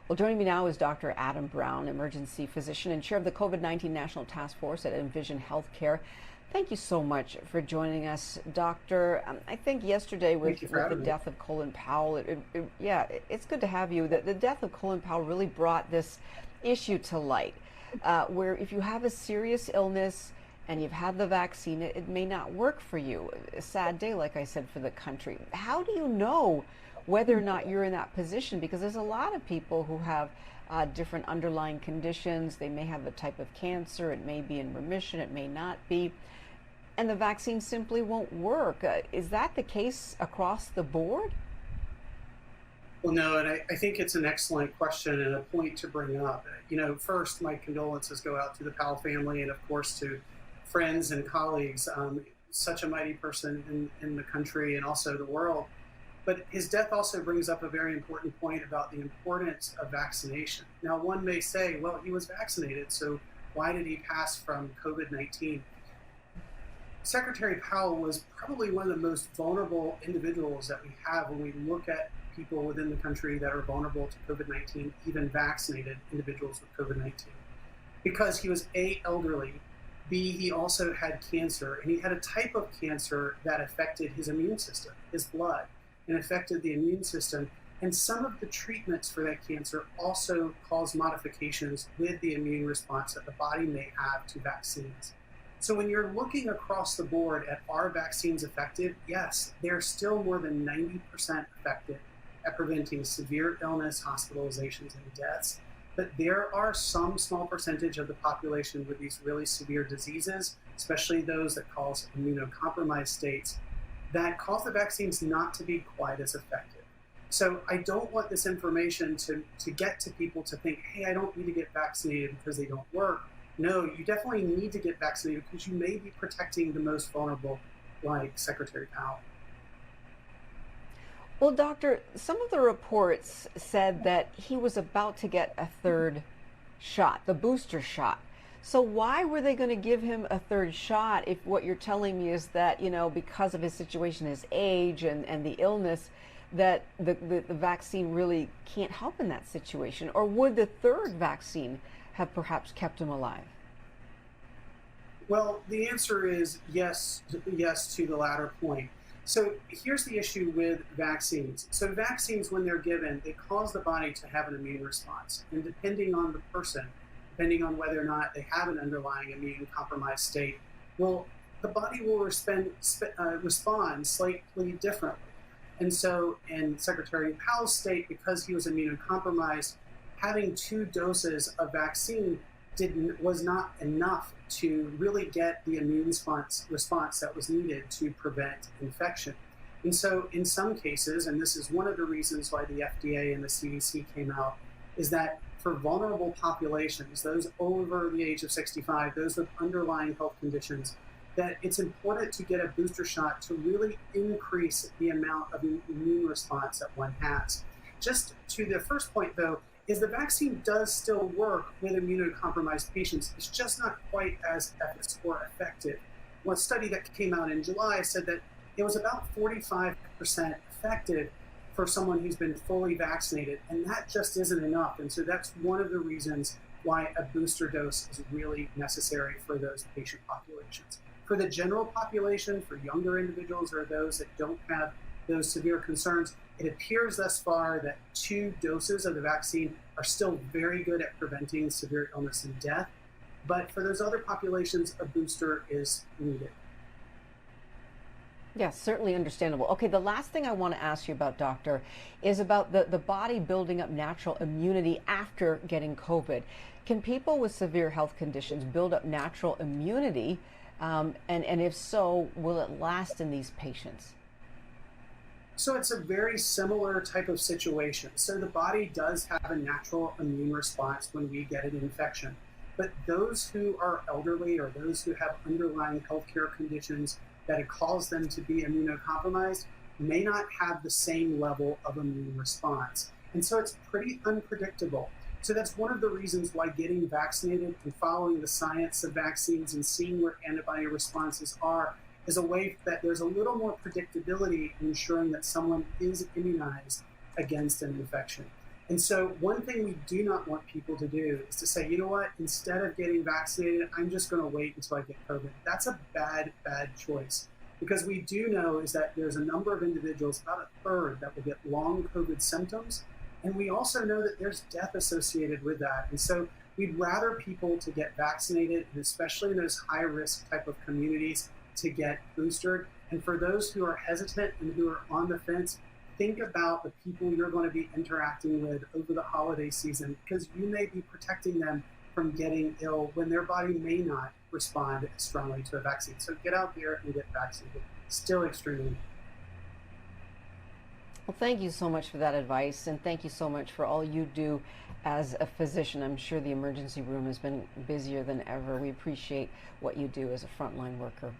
Well, joining me now is Dr. Adam Brown, emergency physician and chair of the COVID-19 National Task Force at Envision Healthcare. Thank you so much for joining us, Doctor. I think yesterday Thank you for with the having me. death of Colin Powell, yeah, it's good to have you. The death of Colin Powell really brought this issue to light, where if you have a serious illness and you've had the vaccine, it may not work for you. A sad day, like I said, for the country. How do you know whether or not you're in that position? Because there's a lot of people who have different underlying conditions. They may have a type of cancer. It may be in remission. It may not be. And the vaccine simply won't work. Is that the case across the board? Well, no, and I think it's an excellent question and a point to bring up. First, my condolences go out to the Powell family and, of course, to friends and colleagues. Such a mighty person in the country and also the world. But his death also brings up a very important point about the importance of vaccination. Now, one may say, well, he was vaccinated, so why did he pass from COVID-19? Secretary Powell was probably one of the most vulnerable individuals that we have when we look at people within the country that are vulnerable to COVID-19, even vaccinated individuals with COVID-19. Because he was A, elderly, B, he also had cancer, and he had a type of cancer that affected his immune system, his blood, and affected the immune system. And some of the treatments for that cancer also cause modifications with the immune response that the body may have to vaccines. So when you're looking across the board at are vaccines effective, yes, they're still more than 90% effective at preventing severe illness, hospitalizations, and deaths. But there are some small percentage of the population with these really severe diseases, especially those that cause immunocompromised states, that cause the vaccines not to be quite as effective. So I don't want this information to get to people to think, hey, I don't need to get vaccinated because they don't work. No, you definitely need to get vaccinated because you may be protecting the most vulnerable, like Secretary Powell. Well, doctor, some of the reports said that he was about to get a third shot, the booster shot. So why were they going to give him a third shot if what you're telling me is that, because of his situation, his age and the illness, that the vaccine really can't help in that situation? Or would the third vaccine have perhaps kept him alive? Well, the answer is yes, yes to the latter point. So here's the issue with vaccines. So vaccines, when they're given, they cause the body to have an immune response. And depending on the person, depending on whether or not they have an underlying immune compromised state, well, the body will respond slightly differently. And so in Secretary Powell's state, because he was immunocompromised, having 2 doses of vaccine was not enough to really get the immune response that was needed to prevent infection. And so in some cases, and this is one of the reasons why the FDA and the CDC came out, is that for vulnerable populations, those over the age of 65, those with underlying health conditions, that it's important to get a booster shot to really increase the amount of immune response that one has. Just to the first point, though, is the vaccine does still work with immunocompromised patients. It's just not quite as effective. One study that came out in July said that it was about 45% effective for someone who's been fully vaccinated, and that just isn't enough. And so that's one of the reasons why a booster dose is really necessary for those patient populations. For the general population, for younger individuals or those that don't have those severe concerns, it appears thus far that 2 doses of the vaccine are still very good at preventing severe illness and death. But for those other populations, a booster is needed. Yes, certainly understandable. Okay, the last thing I want to ask you about, doctor, is about the body building up natural immunity after getting COVID. Can people with severe health conditions build up natural immunity? And if so, will it last in these patients? So it's a very similar type of situation. So the body does have a natural immune response when we get an infection. But those who are elderly or those who have underlying healthcare conditions that it cause them to be immunocompromised may not have the same level of immune response. And so it's pretty unpredictable. So that's one of the reasons why getting vaccinated and following the science of vaccines and seeing what antibody responses are is a way that there's a little more predictability in ensuring that someone is immunized against an infection. And so, one thing we do not want people to do is to say, you know what, instead of getting vaccinated, I'm just going to wait until I get COVID. That's a bad, bad choice. Because we do know is that there's a number of individuals, about a third, that will get long COVID symptoms. And we also know that there's death associated with that. And so, we'd rather people to get vaccinated, and especially in those high risk type of communities, to get boosted. And for those who are hesitant and who are on the fence, think about the people you're going to be interacting with over the holiday season, because you may be protecting them from getting ill when their body may not respond as strongly to a vaccine. So get out there and get vaccinated. Still extremely important. Well, thank you so much for that advice, and thank you so much for all you do as a physician. I'm sure the emergency room has been busier than ever. We appreciate what you do as a frontline worker.